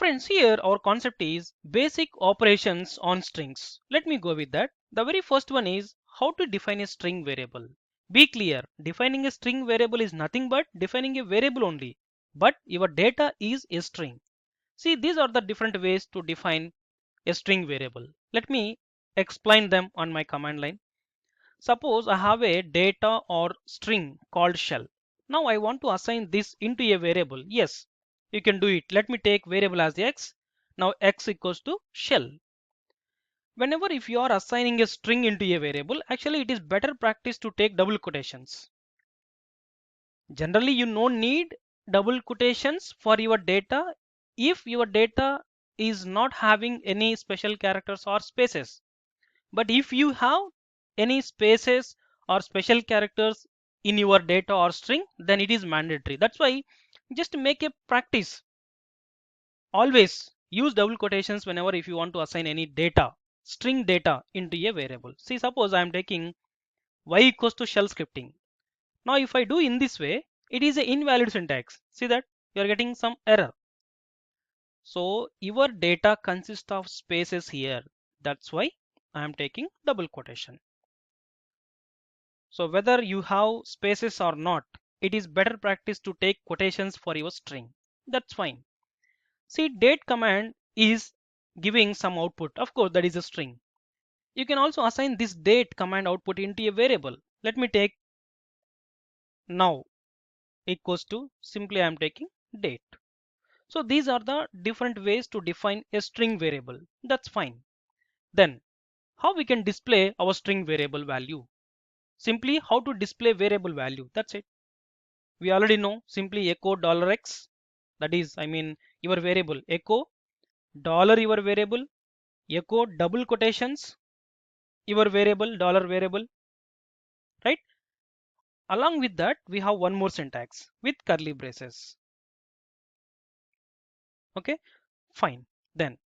Friends, here our concept is basic operations on strings. Let me go with that. The very first one is how to define a string variable. Be clear, defining a string variable is nothing but defining a variable only. But your data is a string. See, these are the different ways to define a string variable. Let me explain them on my command line. Suppose I have a data or string called shell. Now I want to assign this into a variable. Yes, you can do it. Let me take variable as x. Now x equals to shell. Whenever if you are assigning a string into a variable, actually it is better practice to take double quotations. Generally, you don't need double quotations for your data if your data is not having any special characters or spaces. But if you have any spaces or special characters in your data or string, then it is mandatory. That's why just make a practice. Always use double quotations whenever if you want to assign any data, string data into a variable. See, suppose I am taking y equals to shell scripting. Now if I do in this way, it is an invalid syntax. See that you are getting some error. So your data consists of spaces here. That's why I am taking double quotation. So whether you have spaces or not, it is better practice to take quotations for your string. That's fine. See, date command is giving some output. Of course, that is a string. You can also assign this date command output into a variable. Let me take now equals to, simply I am taking date. So these are the different ways to define a string variable. That's fine. Then how we can display our string variable value? Simply how to display variable value. That's it. We already know, simply echo $x. That is, I mean your variable, echo dollar your variable, echo double quotations your variable, dollar variable, right? Along with that, we have one more syntax with curly braces. Okay, fine. Then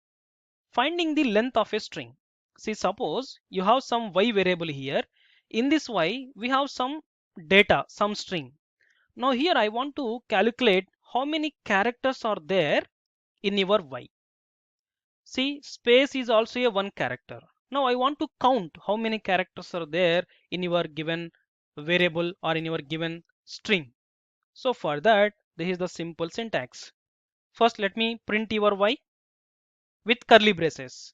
finding the length of a string. See, suppose you have some y variable here. In this y, we have some data, some string. Now here I want to calculate how many characters are there in your y. See, space is also a one character. Now I want to count how many characters are there in your given variable or in your given string. So for that, this is the simple syntax. First, let me print your y with curly braces.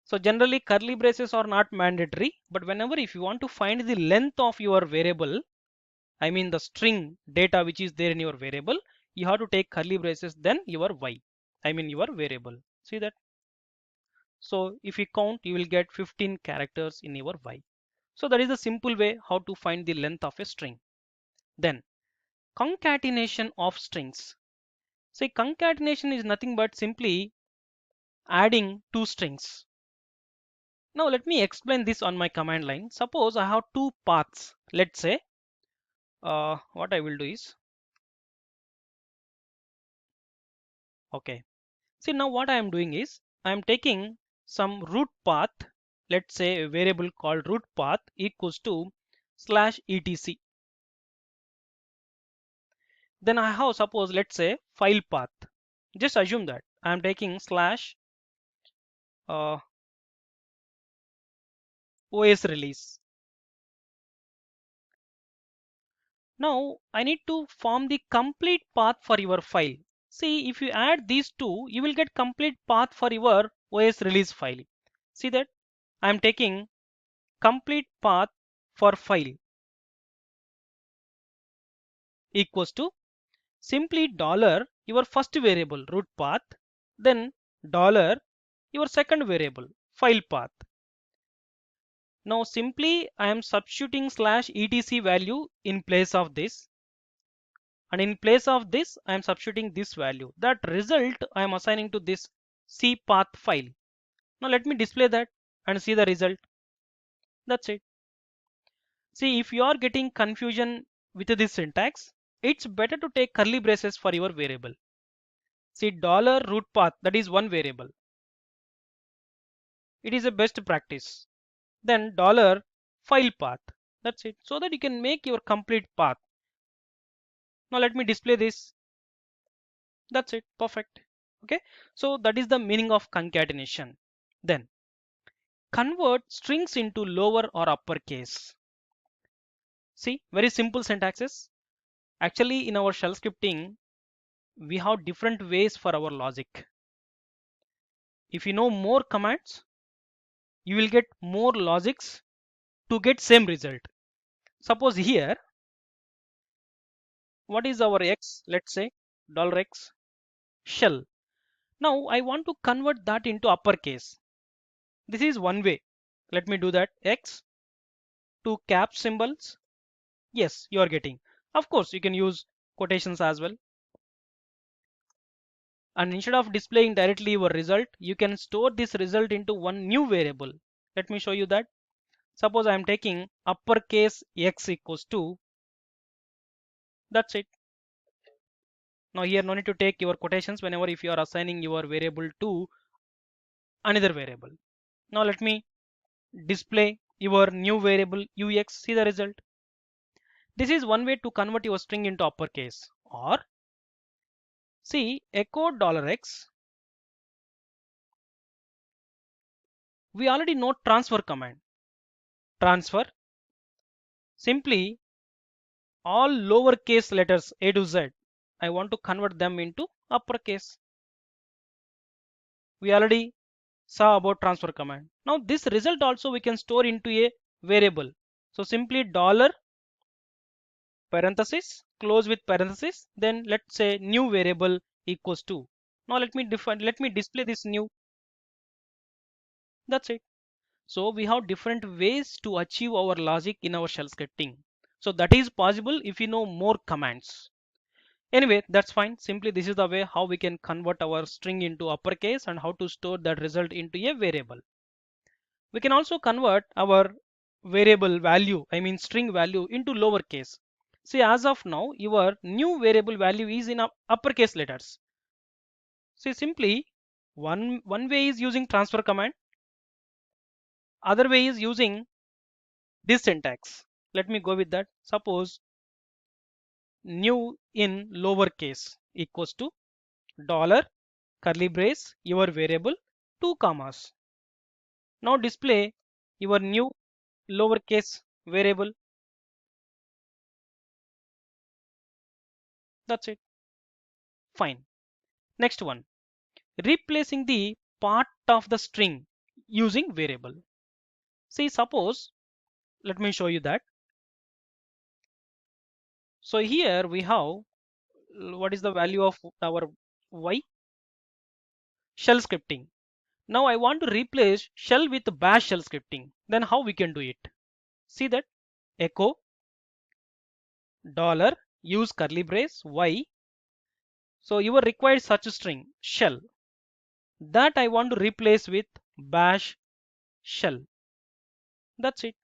So generally curly braces are not mandatory, but whenever if you want to find the length of your variable, I mean the string data which is there in your variable, you have to take curly braces, then your y, I mean your variable. See that? So if you count, you will get 15 characters in your y. So that is the simple way how to find the length of a string. Then concatenation of strings. Say concatenation is nothing but simply adding two strings. Now let me explain this on my command line. Suppose I have two paths. Let's say what I will do is, okay. See, now what I am doing is I am taking some root path. Let's say a variable called root path equals to /etc. Then I have, suppose, let's say file path. Just assume that I am taking slash OS release. Now I need to form the complete path for your file. See, if you add these two, you will get complete path for your OS release file. See that I am taking complete path for file equals to simply dollar your first variable root path, then dollar your second variable file path. Now simply I am substituting /etc value in place of this, and in place of this I am substituting this value. That result I am assigning to this C path file. Now let me display that and see the result. That's it. See, if you are getting confusion with this syntax, it's better to take curly braces for your variable. See, dollar root path, that is one variable. It is a best practice. Then dollar file path. That's it. So that you can make your complete path. Now let me display this. That's it. Perfect. Okay, so that is the meaning of concatenation. Then convert strings into lower or uppercase. See, very simple syntaxes. Actually, in our shell scripting, we have different ways for our logic. If you know more commands, you will get more logics to get same result. Suppose here, what is our x? Let's say $x shell. Now I want to convert that into uppercase. This is one way. Let me do that. X to cap symbols. Yes, you are getting. Of course, you can use quotations as well. And instead of displaying directly your result, you can store this result into one new variable. Let me show you that. Suppose I am taking uppercase x equals to, that's it. Now here no need to take your quotations whenever if you are assigning your variable to another variable. Now let me display your new variable ux. See the result. This is one way to convert your string into uppercase. Or see echo $x. We already know transfer command. Transfer, simply all lowercase letters A to Z, I want to convert them into uppercase. We already saw about transfer command. Now this result also we can store into a variable. So simply dollar parenthesis, close with parenthesis, then let's say new variable equals to. Now let me display this new. That's it. So we have different ways to achieve our logic in our shell scripting. So that is possible if you know more commands. Anyway, that's fine. Simply this is the way how we can convert our string into uppercase and how to store that result into a variable. We can also convert our variable value, I mean string value, into lowercase. See, as of now, your new variable value is in uppercase letters. See, simply one way is using transfer command. Other way is using this syntax. Let me go with that. Suppose new in lowercase equals to dollar curly brace your variable 2 commas. Now display your new lowercase variable. That's it. Fine. Next one, replacing the part of the string using variable. See, suppose, let me show you that. So here we have what is the value of our y? Shell scripting. Now I want to replace shell with bash shell scripting. Then how we can do it? See that echo dollar use curly brace y. So you will require such a string shell that I want to replace with bash shell. That's it.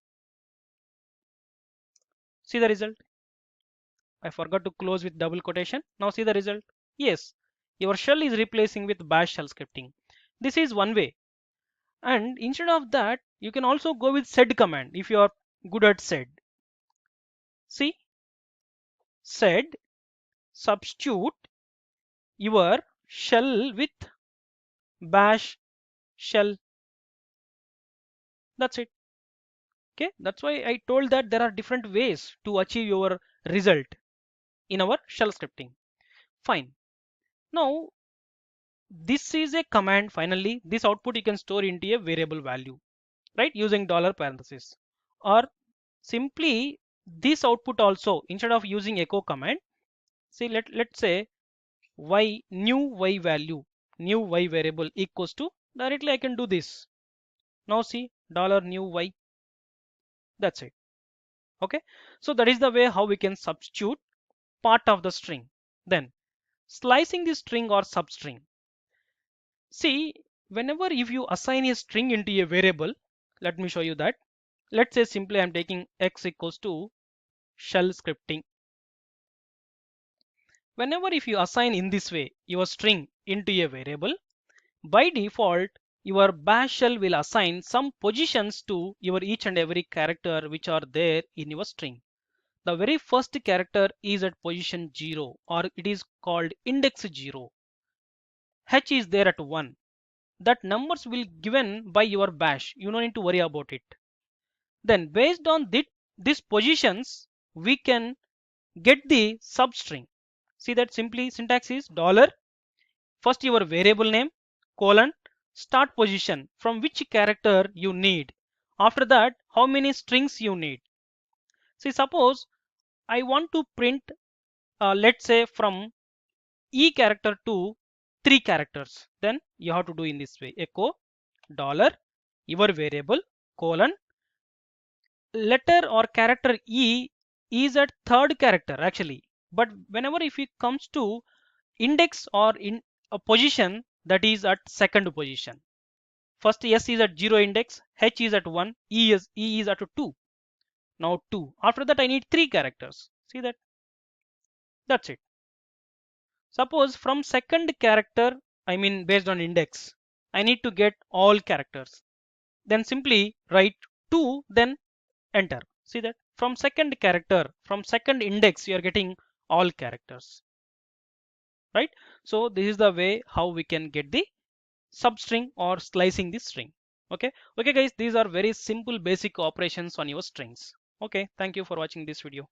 See the result. I forgot to close with double quotation. Now see the result. Yes, your shell is replacing with bash shell scripting. This is one way. And instead of that, you can also go with sed command if you are good at sed. See, sed substitute your shell with bash shell. That's it. Okay, that's why I told that there are different ways to achieve your result in our shell scripting. Fine. Now this is a command. Finally, this output you can store into a variable value, right, using dollar parenthesis. Or simply this output also, instead of using echo command, see, let's say y new y value, new y variable equals to, directly I can do this. Now see dollar new y. That's it. Okay, so that is the way how we can substitute part of the string. Then slicing the string or substring. See, whenever if you assign a string into a variable, let me show you that. Let's say simply I'm taking x equals to shell scripting. Whenever if you assign in this way your string into a variable, by default your bash shell will assign some positions to your each and every character which are there in your string. The very first character is at position 0, or it is called index 0. h is there at 1, that numbers will given by your bash. You don't need to worry about it. Then based on these positions, we can get the substring. See that simply syntax is dollar, first your variable name, colon, start position from which character you need. After that, how many strings you need. See, suppose I want to print, let's say from E character to 3 characters. Then you have to do in this way: echo dollar your variable colon letter or character E is at third character actually, but whenever if it comes to index or in a position, that is at second position. First S is at 0 index, H is at 1, E is at 2. Now 2. After that I need 3 characters. See that? That's it. Suppose from second character, I mean based on index, I need to get all characters. Then simply write 2, then enter. See that? From second character, from second index, you are getting all characters. Right? So this is the way how we can get the substring or slicing the string. Okay guys, these are very simple basic operations on your strings. Okay, thank you for watching this video.